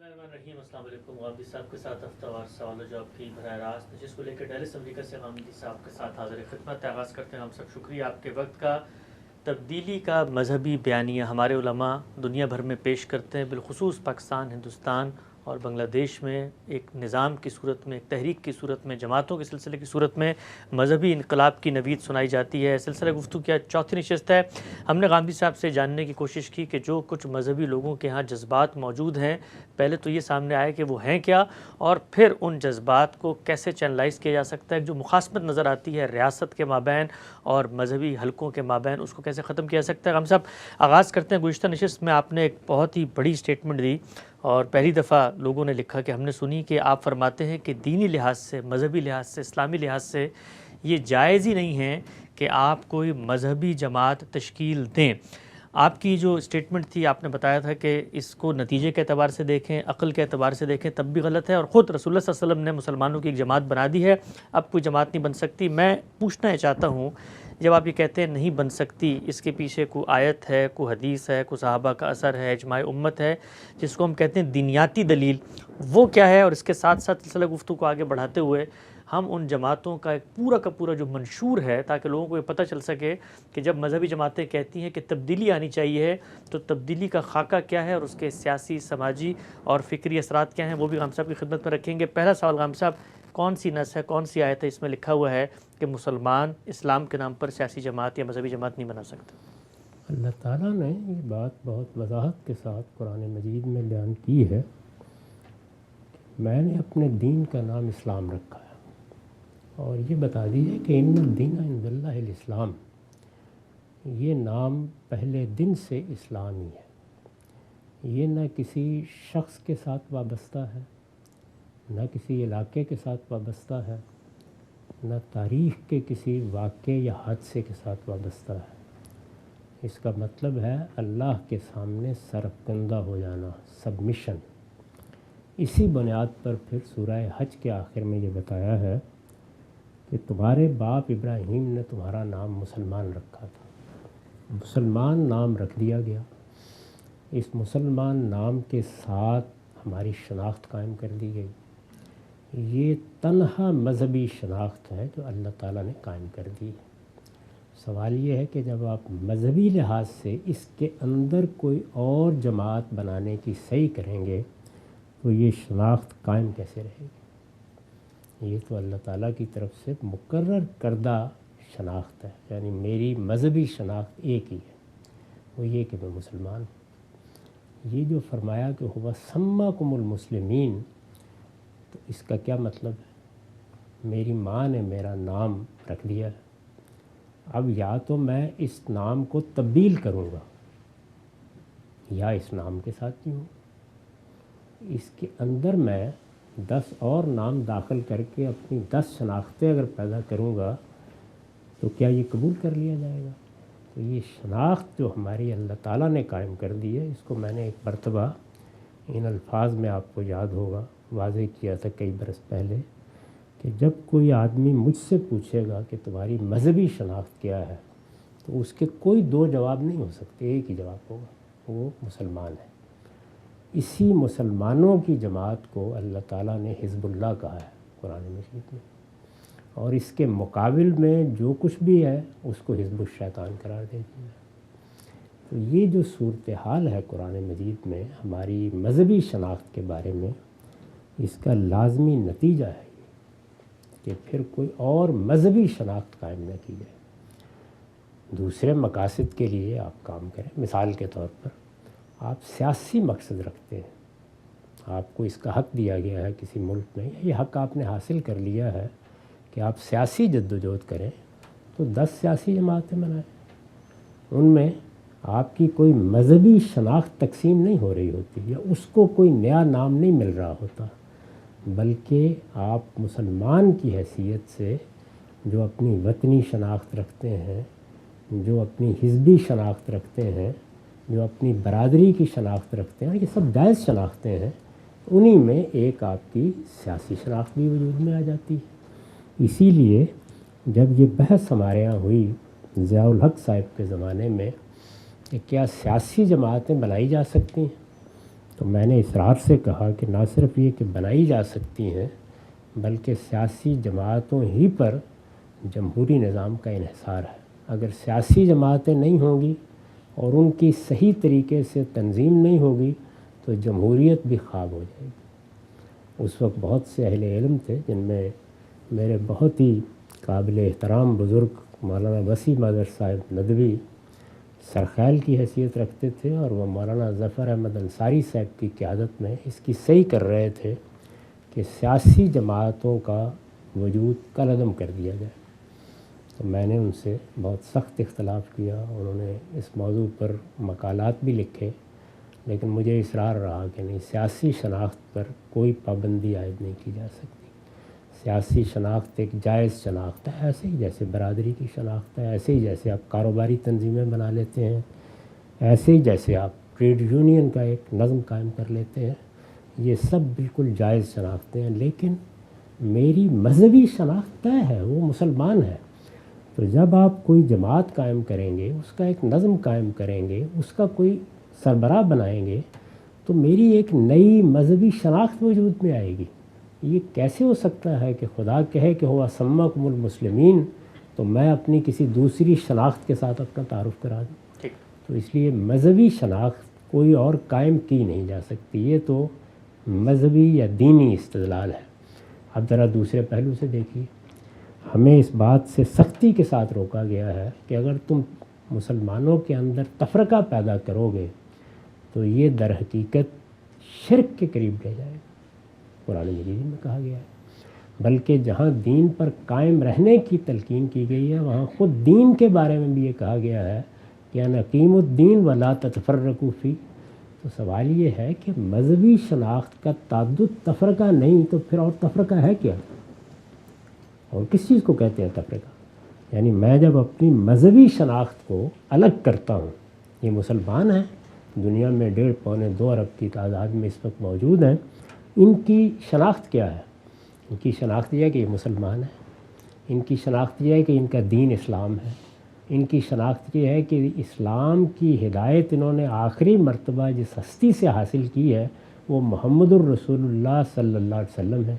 الرحیم السلام علیکم. غامدی صاحب کے ساتھ ہفتہ وار سوال و جواب کی براہ راست نشست کو لے کر ڈیلس امریکہ سے غامدی صاحب کے ساتھ حاضر خدمت. آغاز کرتے ہیں ہم سب. شکریہ آپ کے وقت کا. تبدیلی کا مذہبی بیانیہ ہمارے علماء دنیا بھر میں پیش کرتے ہیں، بالخصوص پاکستان، ہندوستان اور بنگلہ دیش میں ایک نظام کی صورت میں، ایک تحریک کی صورت میں، جماعتوں کے سلسلے کی صورت میں مذہبی انقلاب کی نوید سنائی جاتی ہے. سلسلہ گفتگو کی چوتھی نشست ہے. ہم نے غامدی صاحب سے جاننے کی کوشش کی کہ جو کچھ مذہبی لوگوں کے ہاں جذبات موجود ہیں، پہلے تو یہ سامنے آئے کہ وہ ہیں کیا، اور پھر ان جذبات کو کیسے چینلائز کیا جا سکتا ہے. جو مخاصمت نظر آتی ہے ریاست کے مابین اور مذہبی حلقوں کے مابین، اس کو کیسے ختم کیا جا سکتا ہے. ہم سب آغاز کرتے ہیں. گزشتہ نشست میں آپ نے ایک بہت ہی بڑی سٹیٹمنٹ دی اور پہلی دفعہ لوگوں نے لکھا کہ ہم نے سنی کہ آپ فرماتے ہیں کہ دینی لحاظ سے، مذہبی لحاظ سے، اسلامی لحاظ سے یہ جائز ہی نہیں ہے کہ آپ کوئی مذہبی جماعت تشکیل دیں. آپ کی جو سٹیٹمنٹ تھی، آپ نے بتایا تھا کہ اس کو نتیجے کے اعتبار سے دیکھیں، عقل کے اعتبار سے دیکھیں تب بھی غلط ہے، اور خود رسول اللہ صلی اللہ علیہ وسلم نے مسلمانوں کی ایک جماعت بنا دی ہے، اب کوئی جماعت نہیں بن سکتی. میں پوچھنا یہ چاہتا ہوں، جب آپ یہ کہتے ہیں نہیں بن سکتی، اس کے پیچھے کوئی آیت ہے، کوئی حدیث ہے، کوئی صحابہ کا اثر ہے، اجماع امت ہے، جس کو ہم کہتے ہیں دینیاتی دلیل، وہ کیا ہے؟ اور اس کے ساتھ ساتھ سلسلہ گفتگو کو آگے بڑھاتے ہوئے ہم ان جماعتوں کا ایک پورا کا پورا جو منشور ہے، تاکہ لوگوں کو یہ پتہ چل سکے کہ جب مذہبی جماعتیں کہتی ہیں کہ تبدیلی آنی چاہیے، تو تبدیلی کا خاکہ کیا ہے اور اس کے سیاسی، سماجی اور فکری اثرات کیا ہیں، وہ بھی غام صاحب کی خدمت میں رکھیں گے. پہلا سوال غام صاحب، کون سی نص ہے، کون سی آیت ہے، اس میں لکھا ہوا ہے کہ مسلمان اسلام کے نام پر سیاسی جماعت یا مذہبی جماعت نہیں بنا سکتا؟ اللہ تعالیٰ نے یہ بات بہت وضاحت کے ساتھ قرآن مجید میں بیان کی ہے. میں نے اپنے دین کا نام اسلام رکھا ہے، اور یہ بتا دیجیے کہ ان الدین عند اللہ الاسلام، یہ نام پہلے دن سے اسلام ہی ہے. یہ نہ کسی شخص کے ساتھ وابستہ ہے، نہ کسی علاقے کے ساتھ وابستہ ہے، نہ تاریخ کے کسی واقعے یا حادثے کے ساتھ وابستہ ہے. اس کا مطلب ہے اللہ کے سامنے سرفکندہ ہو جانا، سبمیشن. اسی بنیاد پر پھر سورہ حج کے آخر میں یہ بتایا ہے کہ تمہارے باپ ابراہیم نے تمہارا نام مسلمان رکھا تھا. مسلمان نام رکھ دیا گیا. اس مسلمان نام کے ساتھ ہماری شناخت قائم کر دی گئی. یہ تنہا مذہبی شناخت ہے جو اللہ تعالیٰ نے قائم کر دی ہے. سوال یہ ہے کہ جب آپ مذہبی لحاظ سے اس کے اندر کوئی اور جماعت بنانے کی صحیح کریں گے تو یہ شناخت قائم کیسے رہے گی؟ یہ تو اللہ تعالیٰ کی طرف سے مقرر کردہ شناخت ہے. یعنی میری مذہبی شناخت ایک ہی ہے، وہ یہ کہ میں مسلمان ہوں. یہ جو فرمایا کہ ہوا سماکم المسلمین، تو اس کا کیا مطلب ہے؟ میری ماں نے میرا نام رکھ دیا ہے، اب یا تو میں اس نام کو تبدیل کروں گا یا اس نام کے ساتھ ہی ہوں. اس کے اندر میں 10 اور نام داخل کر کے اپنی 10 شناختیں اگر پیدا کروں گا تو کیا یہ قبول کر لیا جائے گا؟ تو یہ شناخت جو ہماری اللہ تعالیٰ نے قائم کر دی ہے، اس کو میں نے ایک مرتبہ ان الفاظ میں آپ کو یاد ہوگا واضح کیا تھا کئی برس پہلے، کہ جب کوئی آدمی مجھ سے پوچھے گا کہ تمہاری مذہبی شناخت کیا ہے، تو اس کے کوئی دو جواب نہیں ہو سکتے، ایک ہی جواب ہوگا، وہ مسلمان ہے. اسی مسلمانوں کی جماعت کو اللہ تعالیٰ نے حزب اللہ کہا ہے قرآن مجید میں، اور اس کے مقابل میں جو کچھ بھی ہے اس کو حزب الشیطان قرار دے دیا. تو یہ جو صورتحال ہے قرآن مجید میں ہماری مذہبی شناخت کے بارے میں، اس کا لازمی نتیجہ ہے کہ پھر کوئی اور مذہبی شناخت قائم نہ کی جائے. دوسرے مقاصد کے لیے آپ کام کریں. مثال کے طور پر آپ سیاسی مقصد رکھتے ہیں، آپ کو اس کا حق دیا گیا ہے کسی ملک میں، یہ حق آپ نے حاصل کر لیا ہے کہ آپ سیاسی جدوجہد کریں، تو 10 سیاسی جماعتیں بنائیں. ان میں آپ کی کوئی مذہبی شناخت تقسیم نہیں ہو رہی ہوتی، یا اس کو کوئی نیا نام نہیں مل رہا ہوتا، بلکہ آپ مسلمان کی حیثیت سے جو اپنی وطنی شناخت رکھتے ہیں، جو اپنی حزبی شناخت رکھتے ہیں، جو اپنی برادری کی شناخت رکھتے ہیں، یہ سب جائز شناختیں ہیں. انہی میں ایک آپ کی سیاسی شناخت بھی وجود میں آ جاتی ہے. اسی لیے جب یہ بحث ہمارے یہاں ہوئی ضیاء الحق صاحب کے زمانے میں کہ کیا سیاسی جماعتیں بنائی جا سکتی ہیں، تو میں نے اصرار سے کہا کہ نہ صرف یہ کہ بنائی جا سکتی ہیں بلکہ سیاسی جماعتوں ہی پر جمہوری نظام کا انحصار ہے۔ اگر سیاسی جماعتیں نہیں ہوں گی اور ان کی صحیح طریقے سے تنظیم نہیں ہوگی تو جمہوریت بھی خواب ہو جائے گی۔ اس وقت بہت سے اہل علم تھے جن میں میرے بہت ہی قابل احترام بزرگ مولانا وسیم اظہر صاحب ندوی سرخیل کی حیثیت رکھتے تھے، اور وہ مولانا ظفر احمد انصاری صاحب کی قیادت میں اس کی صحیح کر رہے تھے کہ سیاسی جماعتوں کا وجود کالعدم کر دیا جائے۔ تو میں نے ان سے بہت سخت اختلاف کیا، انہوں نے اس موضوع پر مقالات بھی لکھے، لیکن مجھے اصرار رہا کہ نہیں، سیاسی شناخت پر کوئی پابندی عائد نہیں کی جا سکتی۔ سیاسی شناخت ایک جائز شناخت ہے، ایسے ہی جیسے برادری کی شناخت ہے، ایسے ہی جیسے آپ کاروباری تنظیمیں بنا لیتے ہیں، ایسے ہی جیسے آپ ٹریڈ یونین کا ایک نظم قائم کر لیتے ہیں، یہ سب بالکل جائز شناختیں ہیں۔ لیکن میری مذہبی شناخت طے ہے، وہ مسلمان ہے۔ تو جب آپ کوئی جماعت قائم کریں گے، اس کا ایک نظم قائم کریں گے، اس کا کوئی سربراہ بنائیں گے، تو میری ایک نئی مذہبی شناخت وجود میں آئے گی۔ یہ کیسے ہو سکتا ہے کہ خدا کہے کہ ہوا سماکم المسلمین تو میں اپنی کسی دوسری شناخت کے ساتھ اپنا تعارف کرا دوں؟ تو اس لیے مذہبی شناخت کوئی اور قائم کی نہیں جا سکتی، یہ تو مذہبی یا دینی استدلال ہے۔ اب ذرا دوسرے پہلو سے دیکھیے، ہمیں اس بات سے سختی کے ساتھ روکا گیا ہے کہ اگر تم مسلمانوں کے اندر تفرقہ پیدا کرو گے تو یہ در حقیقت شرک کے قریب لے جائے گا۔ قرآن مجید میں کہا گیا ہے، بلکہ جہاں دین پر قائم رہنے کی تلقین کی گئی ہے وہاں خود دین کے بارے میں بھی یہ کہا گیا ہے کہ ان اقیموا الدین ولا تتفرقوا فیہ۔ تو سوال یہ ہے کہ مذہبی شناخت کا تعدد تفرقہ نہیں تو پھر اور تفرقہ ہے کیا؟ اور کس چیز کو کہتے ہیں تفرقہ؟ یعنی میں جب اپنی مذہبی شناخت کو الگ کرتا ہوں، یہ مسلمان ہیں، دنیا میں 1.5 پونے 2 ارب کی تعداد میں اس وقت موجود ہیں، ان کی شناخت کیا ہے؟ ان کی شناخت یہ ہے کہ یہ مسلمان ہیں، ان کی شناخت یہ ہے کہ ان کا دین اسلام ہے، ان کی شناخت یہ ہے کہ اسلام کی ہدایت انہوں نے آخری مرتبہ جس ہستی سے حاصل کی ہے وہ محمد الرسول اللہ صلی اللہ علیہ وسلم ہے۔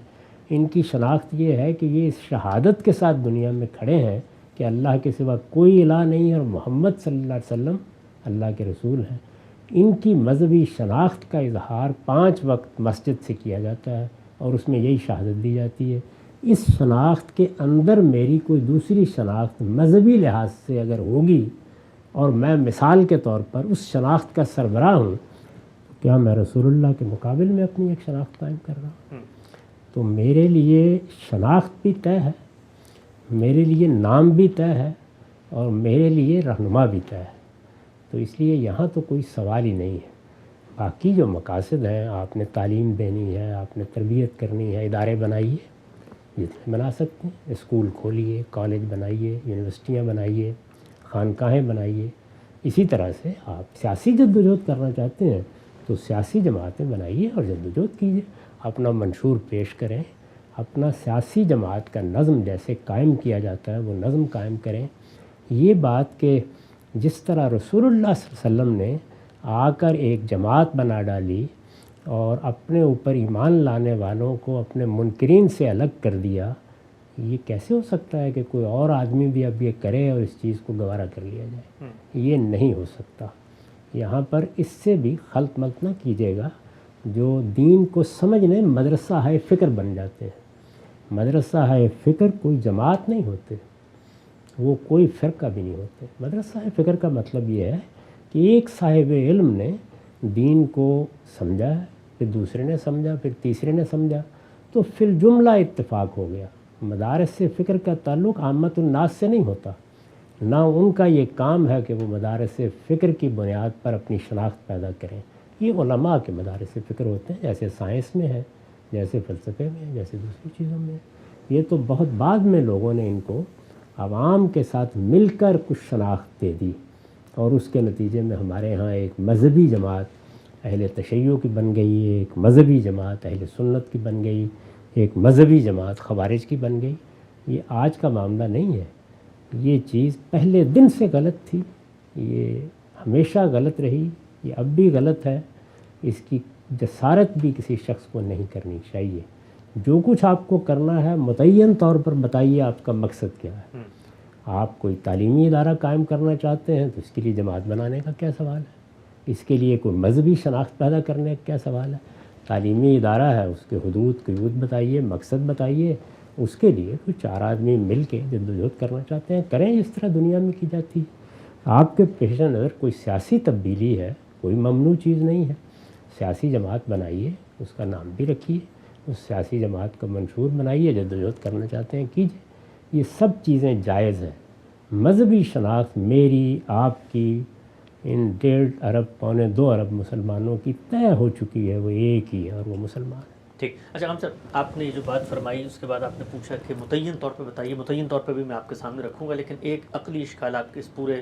ان کی شناخت یہ ہے کہ یہ اس شہادت کے ساتھ دنیا میں کھڑے ہیں کہ اللہ کے سوا کوئی الہ نہیں ہے اور محمد صلی اللہ علیہ وسلم اللہ کے رسول ہیں۔ ان کی مذہبی شناخت کا اظہار 5 وقت مسجد سے کیا جاتا ہے اور اس میں یہی شہادت دی جاتی ہے۔ اس شناخت کے اندر میری کوئی دوسری شناخت مذہبی لحاظ سے اگر ہوگی اور میں مثال کے طور پر اس شناخت کا سربراہ ہوں، تو کیا میں رسول اللہ کے مقابل میں اپنی ایک شناخت قائم کر رہا ہوں؟ تو میرے لیے شناخت بھی طے ہے، میرے لیے نام بھی طے ہے اور میرے لیے رہنما بھی طے ہے۔ تو اس لیے یہاں تو کوئی سوال ہی نہیں ہے۔ باقی جو مقاصد ہیں، آپ نے تعلیم دینی ہے، آپ نے تربیت کرنی ہے، ادارے بنائیے، جتنے بنا سکتے ہیں، اسکول کھولیے، کالج بنائیے، یونیورسٹیاں بنائیے، خانقاہیں بنائیے۔ اسی طرح سے آپ سیاسی جدوجہد کرنا چاہتے ہیں تو سیاسی جماعتیں بنائیے اور جدوجہد کیجیے، اپنا منشور پیش کریں، اپنا سیاسی جماعت کا نظم جیسے قائم کیا جاتا ہے وہ نظم قائم کریں۔ یہ بات کہ جس طرح رسول اللہ صلی اللہ علیہ وسلم نے آ کر ایک جماعت بنا ڈالی اور اپنے اوپر ایمان لانے والوں کو اپنے منکرین سے الگ کر دیا، یہ کیسے ہو سکتا ہے کہ کوئی اور آدمی بھی اب یہ کرے اور اس چیز کو گوارا کر لیا جائے؟ یہ نہیں ہو سکتا۔ یہاں پر اس سے بھی خلط ملط نہ کیجیے گا۔ جو دین کو سمجھنے مدرسہ ہائے فکر بن جاتے ہیں، مدرسہ ہائے فکر کوئی جماعت نہیں ہوتے، وہ کوئی فرقہ بھی نہیں ہوتے۔ مدرسہ فکر کا مطلب یہ ہے کہ ایک صاحب علم نے دین کو سمجھا ہے، پھر دوسرے نے سمجھا، پھر تیسرے نے سمجھا، تو فی الجملہ اتفاق ہو گیا۔ مدارس فکر کا تعلق عامت الناس سے نہیں ہوتا، نہ ان کا یہ کام ہے کہ وہ مدارس فکر کی بنیاد پر اپنی شناخت پیدا کریں۔ یہ علماء کے مدارس فکر ہوتے ہیں، جیسے سائنس میں ہے، جیسے فلسفے میں ہے، جیسے دوسری چیزوں میں ہے۔ یہ تو بہت بعد میں لوگوں نے ان کو عوام کے ساتھ مل کر کچھ شناخت دے دی، اور اس کے نتیجے میں ہمارے ہاں ایک مذہبی جماعت اہل تشیع کی بن گئی، ایک مذہبی جماعت اہل سنت کی بن گئی، ایک مذہبی جماعت خوارج کی بن گئی۔ یہ آج کا معاملہ نہیں ہے، یہ چیز پہلے دن سے غلط تھی، یہ ہمیشہ غلط رہی، یہ اب بھی غلط ہے۔ اس کی جسارت بھی کسی شخص کو نہیں کرنی چاہیے. جو کچھ آپ کو کرنا ہے متعین طور پر بتائیے آپ کا مقصد کیا ہے. آپ کوئی تعلیمی ادارہ قائم کرنا چاہتے ہیں تو اس کے لیے جماعت بنانے کا کیا سوال ہے؟ اس کے لیے کوئی مذہبی شناخت پیدا کرنے کا کیا سوال ہے؟ تعلیمی ادارہ ہے، اس کے حدود قیود بتائیے، مقصد بتائیے. اس کے لیے کوئی 4 آدمی مل کے جدوجہد کرنا چاہتے ہیں کریں، اس طرح دنیا میں کی جاتی ہے. آپ کے پیش نظر کوئی سیاسی تبدیلی ہے، کوئی ممنوع چیز نہیں ہے. سیاسی جماعت بنائیے، اس کا نام بھی رکھیے، اس سیاسی جماعت کا منشور بنائیے، جدوجہد کرنا چاہتے ہیں کیجیے. یہ سب چیزیں جائز ہیں. مذہبی شناخت میری، آپ کی، ان 1.5 ارب پونے 2 ارب مسلمانوں کی طے ہو چکی ہے، وہ ایک ہی ہے اور وہ مسلمان ہے. ٹھیک. اچھا ہم صاحب، آپ نے یہ جو بات فرمائی اس کے بعد آپ نے پوچھا کہ متعین طور پہ بتائیے. متعین طور پہ بھی میں آپ کے سامنے رکھوں گا، لیکن ایک عقلی اشکال آپ کے اس پورے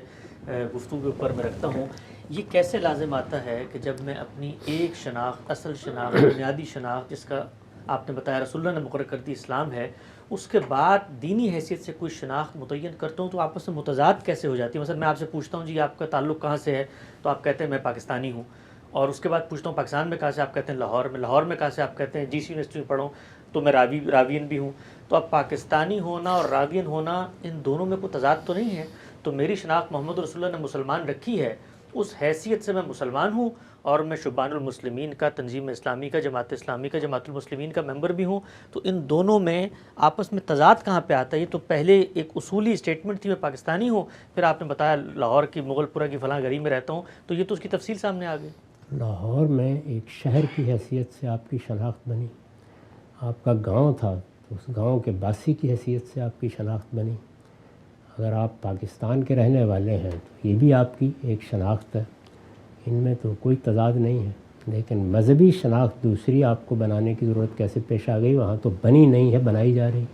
گفتگو کے اوپر میں رکھتا ہوں. یہ کیسے لازم آتا ہے کہ جب میں اپنی ایک شناخت، اصل شناخت، بنیادی شناخت جس کا آپ نے بتایا رسول اللہ نے مقرر کر دی اسلام ہے، اس کے بعد دینی حیثیت سے کوئی شناخت متعین کرتا ہوں تو آپس میں متضاد کیسے ہو جاتی ہے؟ مثلا میں آپ سے پوچھتا ہوں جی آپ کا تعلق کہاں سے ہے، تو آپ کہتے ہیں میں پاکستانی ہوں. اور اس کے بعد پوچھتا ہوں پاکستان میں کہاں سے، آپ کہتے ہیں لاہور میں. لاہور میں کہاں سے، آپ کہتے ہیں جی سی یونیورسٹی میں پڑھا ہوں تو میں راوین بھی ہوں. تو اب پاکستانی ہونا اور راوین ہونا، ان دونوں میں کوئی تضاد تو نہیں ہے. تو میری شناخت محمد رسول اللہ نے مسلمان رکھی ہے، اس حیثیت سے میں مسلمان ہوں، اور میں شبان المسلمین کا، تنظیم اسلامی کا، جماعت اسلامی کا، جماعت المسلمین کا ممبر بھی ہوں. تو ان دونوں میں آپس میں تضاد کہاں پہ آتا ہے؟ یہ تو پہلے ایک اصولی اسٹیٹمنٹ تھی میں پاکستانی ہوں، پھر آپ نے بتایا لاہور کی مغل پورہ کی فلاں گلی میں رہتا ہوں، تو یہ تو اس کی تفصیل سامنے آ گئی. لاہور میں ایک شہر کی حیثیت سے آپ کی شناخت بنی. آپ کا گاؤں تھا تو اس گاؤں کے باسی کی حیثیت سے آپ کی شناخت بنی. اگر آپ پاکستان کے رہنے والے ہیں تو یہ بھی آپ کی ایک شناخت ہے. ان میں تو کوئی تضاد نہیں ہے. لیکن مذہبی شناخت دوسری آپ کو بنانے کی ضرورت کیسے پیش آ گئی؟ وہاں تو بنی نہیں ہے، بنائی جا رہی.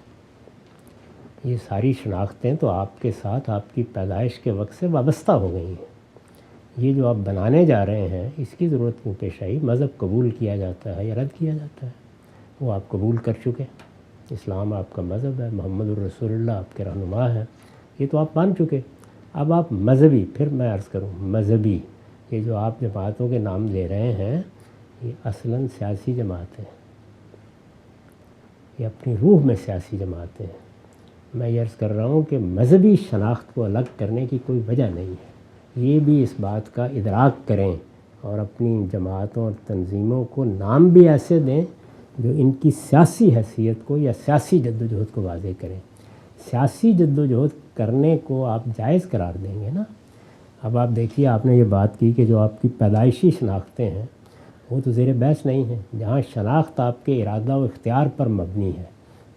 یہ ساری شناختیں تو آپ کے ساتھ آپ کی پیدائش کے وقت سے وابستہ ہو گئی ہیں. یہ جو آپ بنانے جا رہے ہیں اس کی ضرورت کیوں پیش آئی؟ مذہب قبول کیا جاتا ہے یا رد کیا جاتا ہے؟ وہ آپ قبول کر چکے. اسلام آپ کا مذہب ہے، محمد الرسول اللہ آپ کے رہنما ہے، یہ تو آپ مان چکے. اب آپ مذہبی، پھر میں عرض کروں مذہبی، یہ جو آپ جماعتوں کے نام لے رہے ہیں یہ اصلاً سیاسی جماعتیں ہیں، یہ اپنی روح میں سیاسی جماعتیں ہیں. میں یہ عرض کر رہا ہوں کہ مذہبی شناخت کو الگ کرنے کی کوئی وجہ نہیں ہے. یہ بھی اس بات کا ادراک کریں اور اپنی جماعتوں اور تنظیموں کو نام بھی ایسے دیں جو ان کی سیاسی حیثیت کو یا سیاسی جدوجہد کو واضح کریں. سیاسی جدوجہد کرنے کو آپ جائز قرار دیں گے نا. اب آپ دیکھیے، آپ نے یہ بات کی کہ جو آپ کی پیدائشی شناختیں ہیں وہ تو زیر بحث نہیں ہیں. جہاں شناخت آپ کے ارادہ و اختیار پر مبنی ہے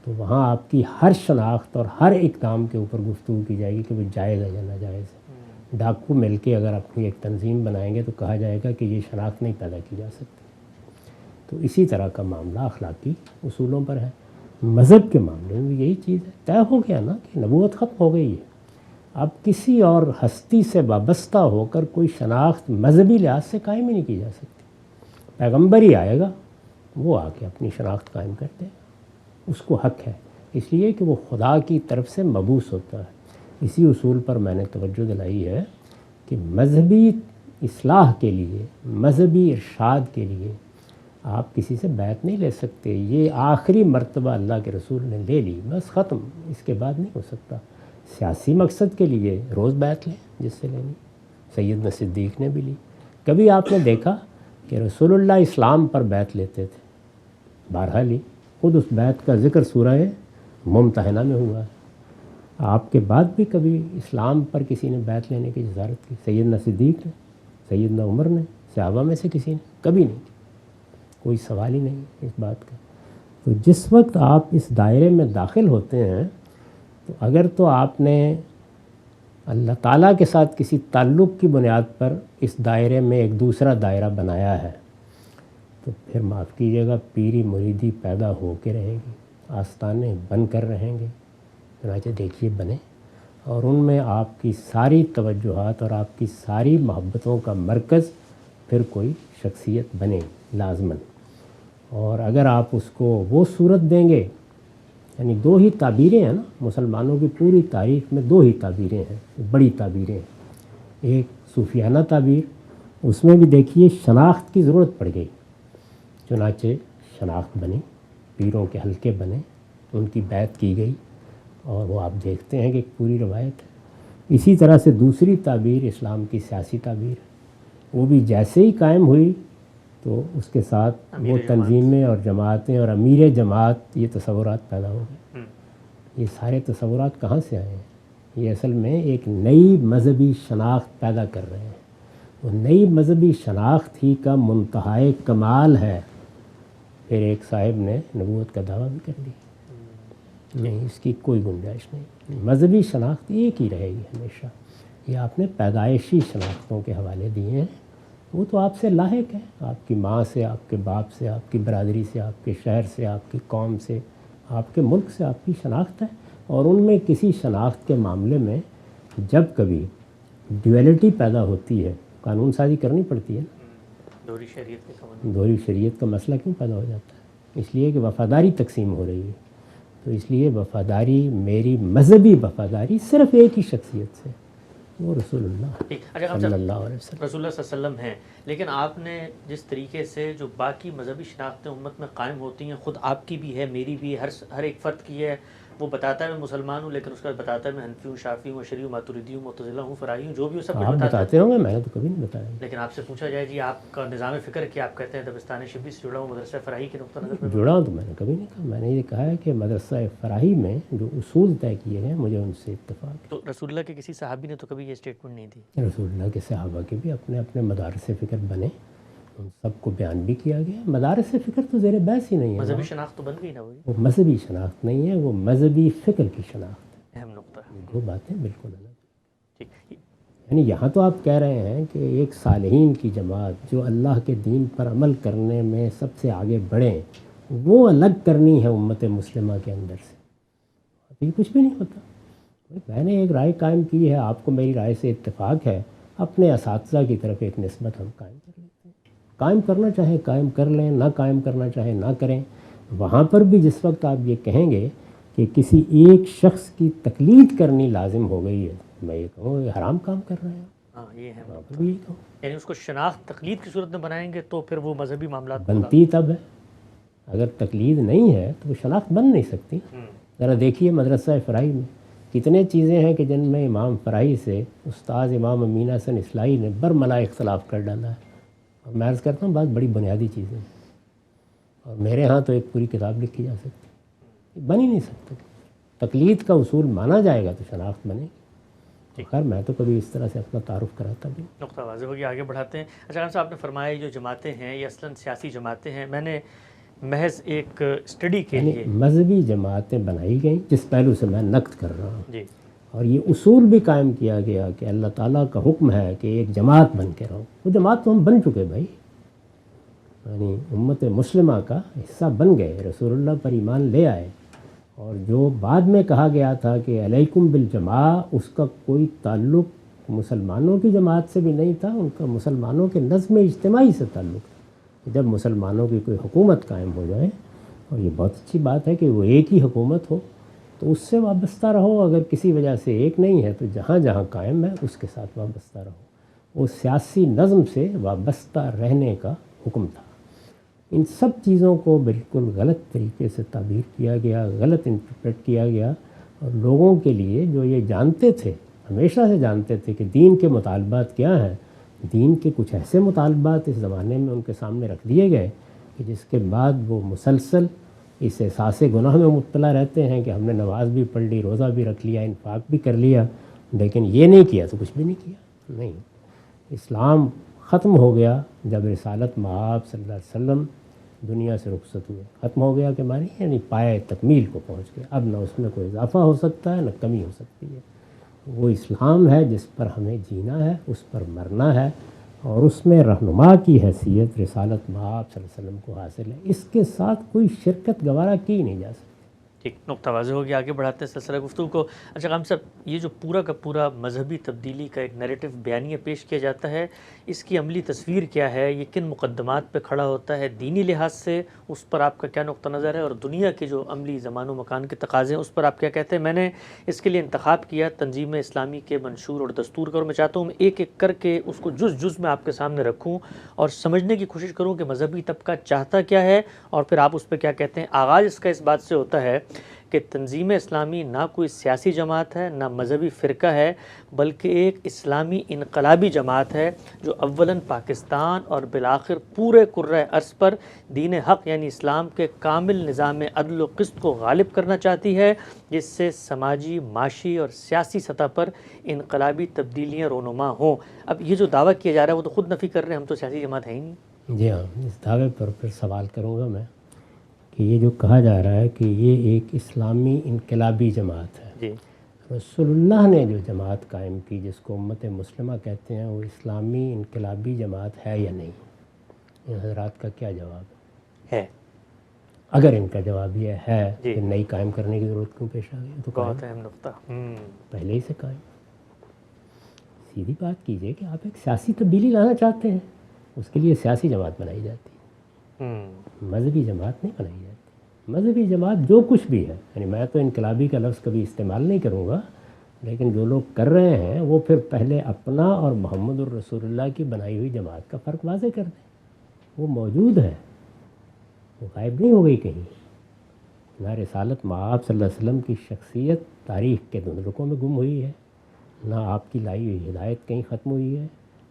تو وہاں آپ کی ہر شناخت اور ہر اقدام کے اوپر گفتگو کی جائے گی کہ وہ جائز ہے یا ناجائز ہے. ڈاکو مل کے اگر اپنی ایک تنظیم بنائیں گے تو کہا جائے گا کہ یہ شناخت نہیں پیدا کی جا سکتی. تو اسی طرح کا معاملہ اخلاقی اصولوں پر ہے. مذہب کے معاملے میں یہی چیز ہے. طے ہو گیا نا کہ نبوت ختم ہو گئی ہے. اب کسی اور ہستی سے وابستہ ہو کر کوئی شناخت مذہبی لحاظ سے قائم ہی نہیں کی جا سکتی. پیغمبر ہی آئے گا، وہ آ کے اپنی شناخت قائم کرتے ہیں، اس کو حق ہے، اس لیے کہ وہ خدا کی طرف سے مبعوث ہوتا ہے. اسی اصول پر میں نے توجہ دلائی ہے کہ مذہبی اصلاح کے لیے، مذہبی ارشاد کے لیے آپ کسی سے بیعت نہیں لے سکتے. یہ آخری مرتبہ اللہ کے رسول نے لے لی، بس ختم، اس کے بعد نہیں ہو سکتا. سیاسی مقصد کے لیے روز بیعت لیں جس سے لینی. سیدنا صدیق نے بھی لی. کبھی آپ نے دیکھا کہ رسول اللہ اسلام پر بیعت لیتے تھے؟ بارہا لی. خود اس بیعت کا ذکر سورہ ممتحنہ میں ہوا ہے. آپ کے بعد بھی کبھی اسلام پر کسی نے بیعت لینے کی جسارت کی؟ سیدنا صدیق نے، سیدنا عمر نے، صحابہ میں سے کسی نے کبھی نہیں کی. کوئی سوال ہی نہیں اس بات کا. تو جس وقت آپ اس دائرے میں داخل ہوتے ہیں تو اگر تو آپ نے اللہ تعالیٰ کے ساتھ کسی تعلق کی بنیاد پر اس دائرے میں ایک دوسرا دائرہ بنایا ہے تو پھر معاف کیجیے گا پیری مریدی پیدا ہو کے رہے گی، آستانے بن کر رہیں گے. چنانچہ دیکھیے بنے، اور ان میں آپ کی ساری توجہات اور آپ کی ساری محبتوں کا مرکز پھر کوئی شخصیت بنے لازماً. اور اگر آپ اس کو وہ صورت دیں گے، یعنی 2 ہی تعبیریں ہیں نا مسلمانوں کی پوری تاریخ میں، 2 ہی تعبیریں ہیں، بڑی تعبیریں ہیں. ایک صوفیانہ تعبیر اس میں بھی دیکھیے شناخت کی ضرورت پڑ گئی، چنانچہ شناخت بنی، پیروں کے حلقے بنے، ان کی بیعت کی گئی، اور وہ آپ دیکھتے ہیں کہ ایک پوری روایت ہے۔ اسی طرح سے دوسری تعبیر اسلام کی سیاسی تعبیر ہے، وہ بھی جیسے ہی قائم ہوئی تو اس کے ساتھ وہ تنظیمیں اور جماعتیں اور امیر جماعت، یہ تصورات پیدا ہو گئے۔ یہ سارے تصورات کہاں سے آئے ہیں؟ یہ اصل میں ایک نئی مذہبی شناخت پیدا کر رہے ہیں۔ وہ نئی مذہبی شناخت ہی کا منتہائے کمال ہے۔ پھر ایک صاحب نے نبوت کا دعویٰ بھی کر دیا، نہیں، اس کی کوئی گنجائش نہیں، مذہبی شناخت ایک ہی رہے گی ہمیشہ۔ یہ آپ نے پیدائشی شناختوں کے حوالے دیے ہیں، وہ تو آپ سے لاحق ہے، آپ کی ماں سے، آپ کے باپ سے، آپ کی برادری سے، آپ کے شہر سے، آپ کی قوم سے، آپ کے ملک سے آپ کی شناخت ہے۔ اور ان میں کسی شناخت کے معاملے میں جب کبھی ڈیویلٹی پیدا ہوتی ہے، قانون سازی کرنی پڑتی ہے نا۔ دوہری شریعت کا مسئلہ کیوں پیدا ہو جاتا ہے؟ اس لیے کہ وفاداری تقسیم ہو رہی ہے، تو اس لیے وفاداری، میری مذہبی وفاداری صرف ایک ہی شخصیت سے، وہ رسول اللہ صلی اللہ علیہ وسلم۔ رسول اللہ صلی اللہ علیہ وسلم ہیں، لیکن آپ نے جس طریقے سے جو باقی مذہبی شناختیں امت میں قائم ہوتی ہیں، خود آپ کی بھی ہے، میری بھی ہے، ہر ایک فرد کی ہے، وہ بتاتا ہے میں مسلمان ہوں، لیکن اس کا بتاتا ہے میں حنفی ہوں، شافعی ہوں، اشعری ہوں، ماتریدی ہوں، معتزلہ ہوں، فرائی ہوں، جو بھی سب آپ بتاتے ہوں گے، میں نے تو کبھی نہیں بتایا۔ لیکن آپ سے پوچھا جائے جی آپ کا نظام فکر کیا، آپ کہتے ہیں دبستان شبلی سے جڑا ہوں، مدرسہ فراہی کے نقطہ نظر میں جڑا ہوں، تو میں نے کبھی نہیں کہا، میں نے یہ کہا ہے کہ مدرسہ فراہی میں جو اصول طے کیے ہیں مجھے ان سے اتفاق ہے۔ تو رسول اللہ کے کسی صحابی نے تو کبھی یہ اسٹیٹمنٹ نہیں دی؟ رسول اللہ کے صحابہ کے بھی اپنے اپنے مدارس فکر بنے، ان سب کو بیان بھی کیا گیا۔ مدارس فکر تو زیر بحث ہی نہیں ہے، مذہبی شناخت تو بن گئی نا، وہ مذہبی شناخت نہیں ہے، وہ مذہبی فکر کی شناخت ہے۔ اہم نقطہ دو باتیں بالکل الگ ہیں۔ ٹھیک، یعنی یہاں تو آپ کہہ رہے ہیں کہ ایک صالحین کی جماعت جو اللہ کے دین پر عمل کرنے میں سب سے آگے بڑھیں، وہ الگ کرنی ہے امت مسلمہ کے اندر سے، ابھی کچھ بھی نہیں ہوتا۔ میں نے ایک رائے قائم کی ہے، آپ کو میری رائے سے اتفاق ہے، اپنے اساتذہ کی طرف ایک نسبت ہم قائم کر لیتے ہیں، قائم کرنا چاہیں قائم کر لیں، نہ قائم کرنا چاہیں نہ کریں۔ وہاں پر بھی جس وقت آپ یہ کہیں گے کہ کسی ایک شخص کی تقلید کرنی لازم ہو گئی ہے، میں یہ کہوں یہ حرام کام کر رہے ہیں۔ ہاں، یہ ہے، وہاں پر بھی یہی کہوں، یعنی اس کو شناخت تقلید کی صورت میں بنائیں گے تو پھر وہ مذہبی معاملات بنتی تب ہے، اگر تقلید نہیں ہے تو وہ شناخت بن نہیں سکتی۔ ذرا دیکھیے مدرسہ فراہی میں کتنے چیزیں ہیں کہ جن میں امام فراہی سے استاذ امام امین حسن اصلاحی نے برملا اختلاف کر ڈالا ہے، اور میں عرض کرتا ہوں بات بڑی بنیادی چیزیں ہیں، اور میرے ہاں تو ایک پوری کتاب لکھی جا سکتی، بن ہی نہیں سکتی۔ تقلید کا اصول مانا جائے گا تو شناخت بنے گی۔ خیر میں تو کبھی اس طرح سے اپنا تعارف کراتا بھی۔ نقطہ واضح ہوگی، آگے بڑھاتے ہیں۔ اچھا صاحب، آپ نے فرمایا جو جماعتیں ہیں یہ اصلاً سیاسی جماعتیں ہیں، میں نے محض ایک اسٹڈی کے لیے مذہبی جماعتیں بنائی گئیں، جس پہلو سے میں نقد کر رہا ہوں جی، اور یہ اصول بھی قائم کیا گیا کہ اللہ تعالیٰ کا حکم ہے کہ ایک جماعت بن کے رہو، وہ جماعت تو ہم بن چکے بھائی، یعنی امت مسلمہ کا حصہ بن گئے، رسول اللہ پر ایمان لے آئے، اور جو بعد میں کہا گیا تھا کہ علیکم بالجماع، اس کا کوئی تعلق مسلمانوں کی جماعت سے بھی نہیں تھا، ان کا مسلمانوں کے نظم اجتماعی سے تعلق تھا۔ جب مسلمانوں کی کوئی حکومت قائم ہو جائے، اور یہ بہت اچھی بات ہے کہ وہ ایک ہی حکومت ہو، تو اس سے وابستہ رہو، اگر کسی وجہ سے ایک نہیں ہے تو جہاں جہاں قائم ہے اس کے ساتھ وابستہ رہو۔ وہ سیاسی نظم سے وابستہ رہنے کا حکم تھا۔ ان سب چیزوں کو بالکل غلط طریقے سے تعبیر کیا گیا، غلط انٹرپریٹ کیا گیا، اور لوگوں کے لیے جو یہ جانتے تھے، ہمیشہ سے جانتے تھے کہ دین کے مطالبات کیا ہیں، دین کے کچھ ایسے مطالبات اس زمانے میں ان کے سامنے رکھ دیے گئے کہ جس کے بعد وہ مسلسل اس احساس گناہ میں مبتلا رہتے ہیں کہ ہم نے نماز بھی پڑھ لی، روزہ بھی رکھ لیا، انفاق بھی کر لیا، لیکن یہ نہیں کیا تو کچھ بھی نہیں کیا۔ نہیں، اسلام ختم ہو گیا جب رسالت مآب صلی اللہ علیہ وسلم دنیا سے رخصت ہوئے، ختم ہو گیا کہ معنی یعنی پائے تکمیل کو پہنچ گیا، اب نہ اس میں کوئی اضافہ ہو سکتا ہے نہ کمی ہو سکتی ہے۔ وہ اسلام ہے جس پر ہمیں جینا ہے، اس پر مرنا ہے، اور اس میں رہنما کی حیثیت رسالت مآب صلی اللہ علیہ وسلم کو حاصل ہے۔ اس کے ساتھ کوئی شرکت گوارا کی نہیں جا سکتی۔ ٹھیک، نقطہ واضح ہو گیا، آگے بڑھاتے ہیں سلسلہ گفتگو کو۔ اچھا غام صاحب، یہ جو پورا کا پورا مذہبی تبدیلی کا ایک نیریٹو بیانیہ پیش کیا جاتا ہے، اس کی عملی تصویر کیا ہے؟ یہ کن مقدمات پہ کھڑا ہوتا ہے دینی لحاظ سے؟ اس پر آپ کا کیا نقطہ نظر ہے؟ اور دنیا کے جو عملی زمان و مکان کے تقاضے ہیں اس پر آپ کیا کہتے ہیں؟ میں نے اس کے لیے انتخاب کیا تنظیم اسلامی کے منشور اور دستور کا، اور میں چاہتا ہوں میں ایک ایک کر کے اس کو جز میں آپ کے سامنے رکھوں اور سمجھنے کی کوشش کروں کہ مذہبی طبقہ چاہتا کیا ہے، اور پھر آپ اس پہ کیا کہتے ہیں۔ آغاز اس کا اس بات سے ہوتا ہے کہ تنظیم اسلامی نہ کوئی سیاسی جماعت ہے، نہ مذہبی فرقہ ہے، بلکہ ایک اسلامی انقلابی جماعت ہے جو اولاً پاکستان اور بالآخر پورے کرۂ ارض پر دین حق یعنی اسلام کے کامل نظام عدل و قسط کو غالب کرنا چاہتی ہے، جس سے سماجی، معاشی اور سیاسی سطح پر انقلابی تبدیلیاں رونما ہوں۔ اب یہ جو دعویٰ کیا جا رہا ہے وہ تو خود نفی کر رہے ہیں، ہم تو سیاسی جماعت ہے ہی نہیں۔ جی ہاں، اس دعوے پر پھر سوال کروں گا میں کہ یہ جو کہا جا رہا ہے کہ یہ ایک اسلامی انقلابی جماعت ہے، جی، رسول اللہ نے جو جماعت قائم کی جس کو امت مسلمہ کہتے ہیں، وہ اسلامی انقلابی جماعت ہے یا نہیں؟ ان حضرات کا کیا جواب ہے؟ اگر ان کا جواب یہ ہے جی، کہ نئی قائم کرنے کی ضرورت کیوں پیش آ گئی؟ تو بہت اہم نقطہ۔ پہلے ہی سے قائم۔ سیدھی بات کیجئے کہ آپ ایک سیاسی تبدیلی لانا چاہتے ہیں، اس کے لیے سیاسی جماعت بنائی جاتی ہے، مذہبی جماعت نہیں بنائی جاتی۔ مذہبی جماعت جو کچھ بھی ہے، یعنی میں تو انقلابی کا لفظ کبھی استعمال نہیں کروں گا، لیکن جو لوگ کر رہے ہیں وہ پھر پہلے اپنا اور محمد الرسول اللہ کی بنائی ہوئی جماعت کا فرق واضح کر دیں۔ وہ موجود ہے، وہ غائب نہیں ہو گئی کہیں۔ نہ رسالت مآب صلی اللہ علیہ وسلم کی شخصیت تاریخ کے دندرکوں میں گم ہوئی ہے، نہ آپ کی لائی ہوئی ہدایت کہیں ختم ہوئی ہے،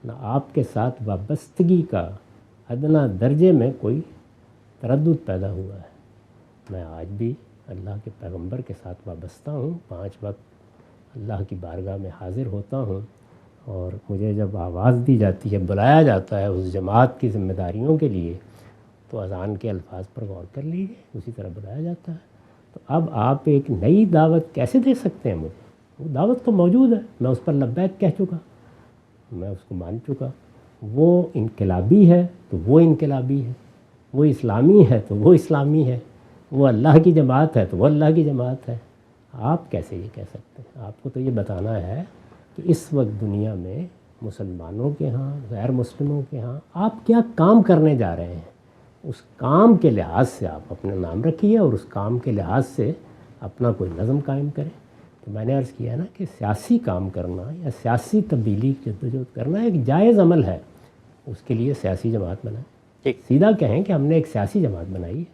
نہ آپ کے ساتھ وابستگی کا ادنا درجے میں کوئی تردد پیدا ہوا ہے۔ میں آج بھی اللہ کے پیغمبر کے ساتھ وابستہ ہوں، 5 وقت اللہ کی بارگاہ میں حاضر ہوتا ہوں، اور مجھے جب آواز دی جاتی ہے، بلایا جاتا ہے اس جماعت کی ذمہ داریوں کے لیے، تو اذان کے الفاظ پر غور کر لیجیے، اسی طرح بلایا جاتا ہے۔ تو اب آپ ایک نئی دعوت کیسے دے سکتے ہیں مجھے؟ وہ دعوت تو موجود ہے، میں اس پر لبیک کہہ چکا، میں اس کو مان چکا۔ وہ انقلابی ہے تو وہ انقلابی ہے، وہ اسلامی ہے تو وہ اسلامی ہے، وہ اللہ کی جماعت ہے تو وہ اللہ کی جماعت ہے۔ آپ کیسے یہ کہہ سکتے ہیں؟ آپ کو تو یہ بتانا ہے کہ اس وقت دنیا میں مسلمانوں کے ہاں، غیر مسلموں کے ہاں آپ کیا کام کرنے جا رہے ہیں، اس کام کے لحاظ سے آپ اپنا نام رکھیے اور اس کام کے لحاظ سے اپنا کوئی نظم قائم کریں۔ تو میں نے عرض کیا نا کہ سیاسی کام کرنا یا سیاسی تبدیلی کی جدوجہد کرنا ایک جائز عمل ہے، اس کے لیے سیاسی جماعت بنائیں۔ سیدھا کہیں کہ ہم نے ایک سیاسی جماعت بنائی ہے،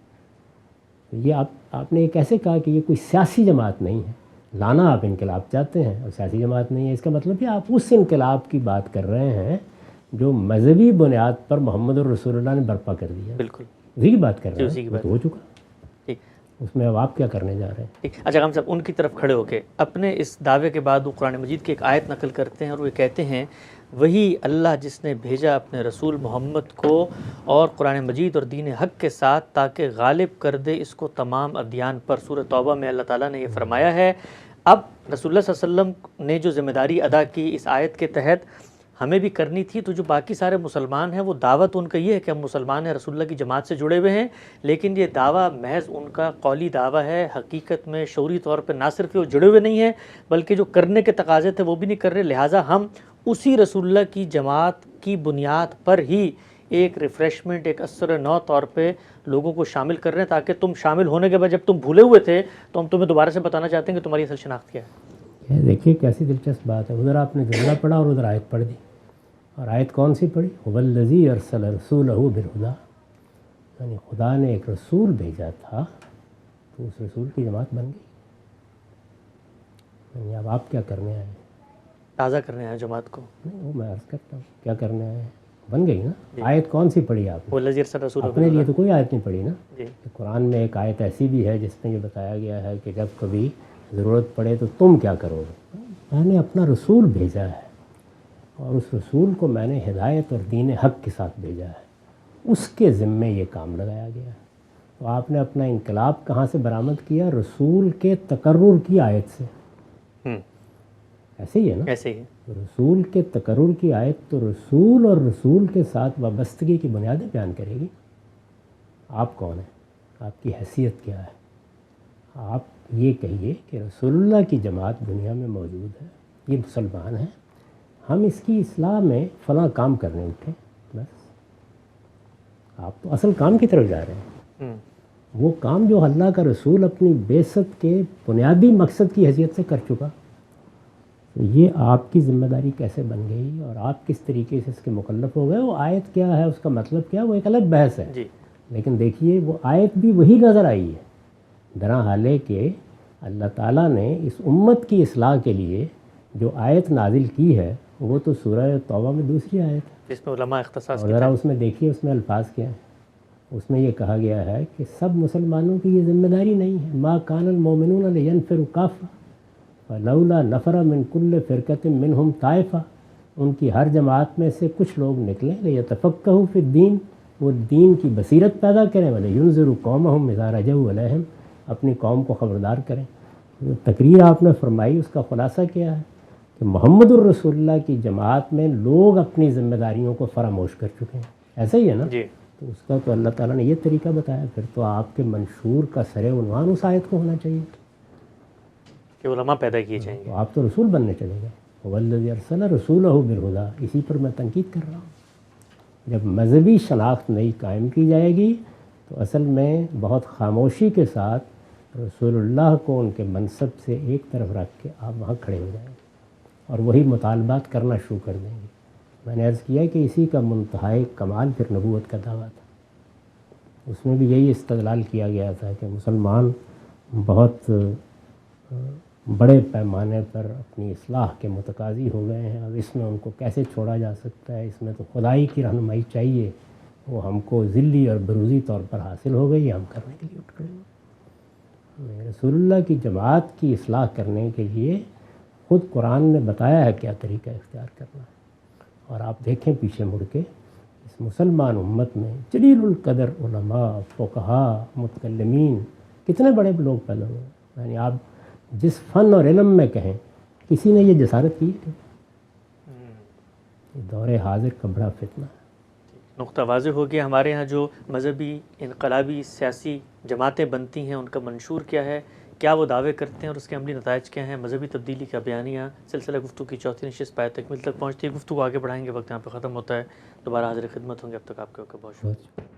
تو یہ آپ نے یہ کیسے کہا کہ یہ کوئی سیاسی جماعت نہیں ہے؟ لانا آپ انقلاب چاہتے ہیں اور سیاسی جماعت نہیں ہے، اس کا مطلب کہ آپ اس انقلاب کی بات کر رہے ہیں جو مذہبی بنیاد پر محمد الرسول اللہ نے برپا کر دیا۔ بالکل اسی کی بات کر رہے ہیں، وہ تو ہو چکا، اس میں اب آپ کیا کرنے جا رہے ہیں؟ اچھا غام صاحب، ان کی طرف کھڑے ہو کے اپنے اس دعوے کے بعد وہ قرآن مجید کی ایک آیت نقل کرتے ہیں، اور وہ کہتے ہیں وہی اللہ جس نے بھیجا اپنے رسول محمد کو اور قرآن مجید اور دین حق کے ساتھ تاکہ غالب کر دے اس کو تمام ادیان پر۔ سورہ توبہ میں اللہ تعالیٰ نے یہ فرمایا ہے۔ اب رسول اللہ صلی اللہ علیہ وسلم نے جو ذمہ داری ادا کی اس آیت کے تحت ہمیں بھی کرنی تھی، تو جو باقی سارے مسلمان ہیں وہ دعوت ان کا یہ ہے کہ ہم مسلمان ہیں، رسول اللہ کی جماعت سے جڑے ہوئے ہیں، لیکن یہ دعویٰ محض ان کا قولی دعویٰ ہے، حقیقت میں شعوری طور پہ نہ صرف وہ جڑے ہوئے نہیں ہیں بلکہ جو کرنے کے تقاضے تھے وہ بھی نہیں کر رہے، لہٰذا ہم اسی رسول اللہ کی جماعت کی بنیاد پر ہی ایک ریفریشمنٹ، ایک اثر نو طور پہ لوگوں کو شامل کر رہے ہیں، تاکہ تم شامل ہونے کے بعد جب تم بھولے ہوئے تھے تو ہم تمہیں دوبارہ سے بتانا چاہتے ہیں کہ تمہاری اصل شناخت کیا ہے۔ دیکھیے کیسی دلچسپ بات ہے، ادھر آپ نے جملہ پڑھا اور ادھر آیت پڑھ دی، اور آیت کون سی پڑھی؟ هو الذی ارسل رسولہ بالہدی، یعنی خدا نے ایک رسول بھیجا تھا تو اس رسول کی جماعت بن گئی۔ یعنی اب آپ کیا کرنے آئے ہیں؟ تازہ کرنے آئے جماعت کو؟ نہیں، وہ میں عرض کرتا ہوں کیا کرنے آئے ہیں، بن گئی نا۔ آیت کون سی پڑھی آپ نے؟ وہ الذی ارسل رسولہ اپنے لیے تو کوئی آیت نہیں پڑھی نا۔ جی، قرآن میں ایک آیت ایسی بھی ہے جس میں یہ بتایا گیا ہے کہ جب کبھی ضرورت پڑے تو تم کیا کرو گے؟ میں نے اپنا رسول بھیجا ہے، اور اس رسول کو میں نے ہدایت اور دین حق کے ساتھ بھیجا ہے، اس کے ذمے یہ کام لگایا گیا ہے۔ تو آپ نے اپنا انقلاب کہاں سے برآمد کیا؟ رسول کے تقرر کی آیت سے۔ ایسے ہی ہے نا، ایسے ہی رسول کے تقرر کی آیت تو رسول اور رسول کے ساتھ وابستگی کی بنیادیں بیان کرے گی۔ آپ کون ہیں؟ آپ کی حیثیت کیا ہے؟ آپ یہ کہیے کہ رسول اللہ کی جماعت دنیا میں موجود ہے، یہ مسلمان ہیں، ہم اس کی اصلاح میں فلاں کام کرنے اٹھے، بس آپ تو اصل کام کی طرف جا رہے ہیں۔ وہ کام جو اللہ کا رسول اپنی بعثت کے بنیادی مقصد کی حیثیت سے کر چکا، تو یہ آپ کی ذمہ داری کیسے بن گئی اور آپ کس طریقے سے اس کے مکلف ہو گئے، وہ آیت کیا ہے، اس کا مطلب کیا، وہ ایک الگ بحث ہے۔ لیکن دیکھیے وہ آیت بھی وہی نظر آئی ہے، درا حالے کہ اللہ تعالیٰ نے اس امت کی اصلاح کے لیے جو آیت نازل کی ہے وہ تو سورہ توبہ میں دوسری آیت ہے، جس میں علماء اختصاص اور ذرا اس میں دیکھیے اس میں الفاظ کیا ہیں۔ اس میں یہ کہا گیا ہے کہ سب مسلمانوں کی یہ ذمہ داری نہیں ہے، ما کان المؤمنون لینفروا کافہ فلولا نفر من کل فرقۃ منہم طائفہ، ان کی ہر جماعت میں سے کچھ لوگ نکلیں لیتفقہوا فی الدین، وہ دین کی بصیرت پیدا کریں، ولینذروا قومہم اذا رجعوا الیہم، اپنی قوم کو خبردار کریں۔ جو تقریر آپ نے فرمائی اس کا خلاصہ کیا ہے کہ محمد الرسول اللہ کی جماعت میں لوگ اپنی ذمہ داریوں کو فراموش کر چکے ہیں، ایسا ہی ہے نا؟ تو اس کا تو اللہ تعالیٰ نے یہ طریقہ بتایا، پھر تو آپ کے منشور کا سر عنوان اس آیت کو ہونا چاہیے کہ علماء پیدا کیے جائیں گے، تو آپ تو رسول بننے چلے گئے۔ والذی ارسل رسولہ بالہدی، اسی پر میں تنقید کر رہا ہوں۔ جب مذہبی شناخت نئی قائم کی جائے گی تو اصل میں بہت خاموشی کے ساتھ رسول اللہ کو ان کے منصب سے ایک طرف رکھ کے آپ وہاں کھڑے ہو جائیں گے اور وہی مطالبات کرنا شروع کر دیں گے۔ میں نے عرض کیا کہ اسی کا منتہائی کمال پھر نبوت کا دعویٰ تھا، اس میں بھی یہی استدلال کیا گیا تھا کہ مسلمان بہت بڑے پیمانے پر اپنی اصلاح کے متقاضی ہو گئے ہیں، اب اس میں ان کو کیسے چھوڑا جا سکتا ہے، اس میں تو خدائی کی رہنمائی چاہیے، وہ ہم کو ذلی اور بروزی طور پر حاصل ہو گئی، ہم کرنے کے لیے اٹھ کھڑے ہیں۔ رسول اللہ کی جماعت کی اصلاح کرنے کے لیے خود قرآن نے بتایا ہے کیا طریقہ اختیار کرنا ہے، اور آپ دیکھیں پیچھے مڑ کے اس مسلمان امت میں جلیل القدر علماء، فقہاء، متکلمین، کتنے بڑے لوگ پیدا ہوئے، یعنی آپ جس فن اور علم میں کہیں کسی نے یہ جسارت کی ہے؟ دور حاضر کا بڑا فتنہ ہے۔ نقطہ واضح ہو گیا۔ ہمارے ہاں جو مذہبی انقلابی سیاسی جماعتیں بنتی ہیں ان کا منشور کیا ہے، کیا وہ دعوے کرتے ہیں اور اس کے عملی نتائج کیا ہیں، مذہبی تبدیلی کا بیانیہ، سلسلہ گفتگو کی چوتھی نشست پائے تکمیل تک پہنچتی ہے۔ گفتگو آگے بڑھائیں گے، وقت یہاں پہ ختم ہوتا ہے، دوبارہ حاضر خدمت ہوں گے، اب تک آپ کے بہت شکریہ۔